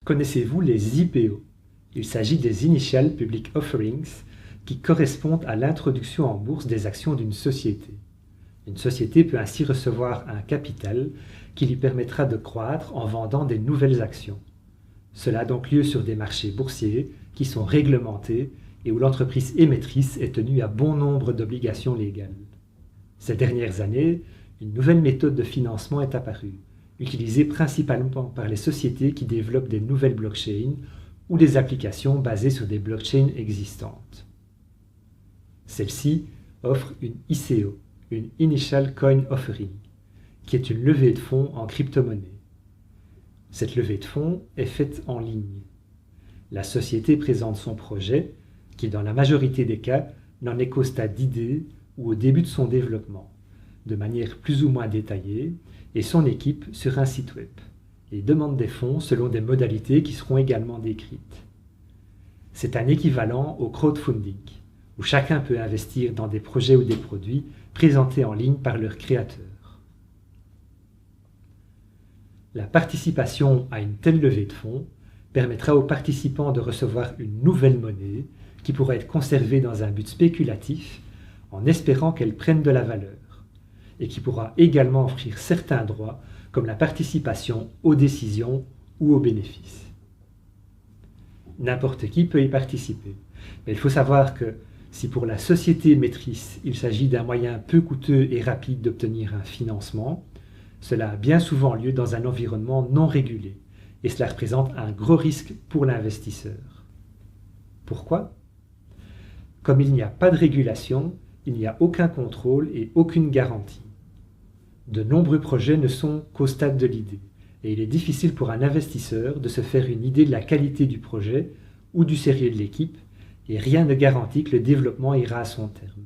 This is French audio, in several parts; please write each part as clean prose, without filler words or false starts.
Connaissez-vous les IPO? Il s'agit des Initial Public Offerings qui correspondent à l'introduction en bourse des actions d'une société. Une société peut ainsi recevoir un capital qui lui permettra de croître en vendant des nouvelles actions. Cela a donc lieu sur des marchés boursiers qui sont réglementés et où l'entreprise émettrice est tenue à bon nombre d'obligations légales. Ces dernières années, une nouvelle méthode de financement est apparue, utilisée principalement par les sociétés qui développent des nouvelles blockchains ou des applications basées sur des blockchains existantes. Celle-ci offre une ICO, une Initial Coin Offering, qui est une levée de fonds en crypto-monnaie. Cette levée de fonds est faite en ligne. La société présente son projet, qui dans la majorité des cas n'en est qu'au stade d'idée ou au début de son développement, de manière plus ou moins détaillée, et son équipe sur un site web, et demande des fonds selon des modalités qui seront également décrites. C'est un équivalent au crowdfunding, où chacun peut investir dans des projets ou des produits présentés en ligne par leurs créateurs. La participation à une telle levée de fonds permettra aux participants de recevoir une nouvelle monnaie qui pourra être conservée dans un but spéculatif en espérant qu'elle prenne de la valeur, et qui pourra également offrir certains droits comme la participation aux décisions ou aux bénéfices. N'importe qui peut y participer, mais il faut savoir que si pour la société émettrice il s'agit d'un moyen peu coûteux et rapide d'obtenir un financement, cela a bien souvent lieu dans un environnement non régulé, et cela représente un gros risque pour l'investisseur. Pourquoi? Comme il n'y a pas de régulation, il n'y a aucun contrôle et aucune garantie. De nombreux projets ne sont qu'au stade de l'idée, et il est difficile pour un investisseur de se faire une idée de la qualité du projet ou du sérieux de l'équipe, et rien ne garantit que le développement ira à son terme.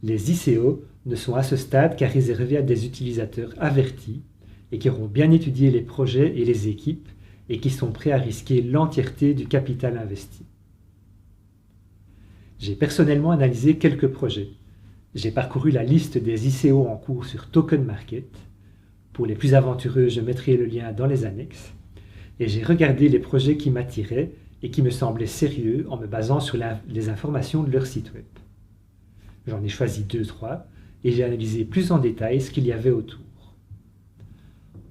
Les ICO ne sont à ce stade qu'à réserver à des utilisateurs avertis et qui auront bien étudié les projets et les équipes et qui sont prêts à risquer l'entièreté du capital investi. J'ai personnellement analysé quelques projets. J'ai parcouru la liste des ICO en cours sur Token Market. Pour les plus aventureux, je mettrai le lien dans les annexes. Et j'ai regardé les projets qui m'attiraient et qui me semblaient sérieux en me basant sur les informations de leur site web. J'en ai choisi 2-3 et j'ai analysé plus en détail ce qu'il y avait autour.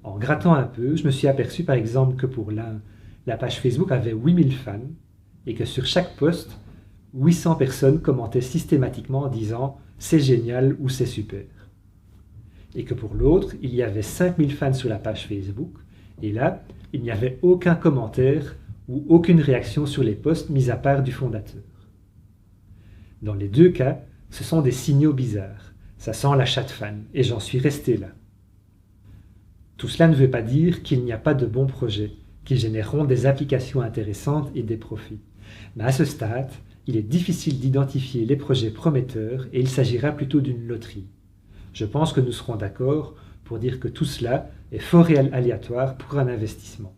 En grattant un peu, je me suis aperçu par exemple que pour l'un, la page Facebook avait 8000 fans et que sur chaque post, 800 personnes commentaient systématiquement en disant « c'est génial » ou « c'est super ». Et que pour l'autre, il y avait 5000 fans sur la page Facebook et là, il n'y avait aucun commentaire ou aucune réaction sur les posts mis à part du fondateur. Dans les deux cas, ce sont des signaux bizarres. Ça sent l'achat de fans et j'en suis resté là. Tout cela ne veut pas dire qu'il n'y a pas de bons projets qui généreront des applications intéressantes et des profits. Mais à ce stade, il est difficile d'identifier les projets prometteurs et il s'agira plutôt d'une loterie. Je pense que nous serons d'accord pour dire que tout cela est fort aléatoire pour un investissement.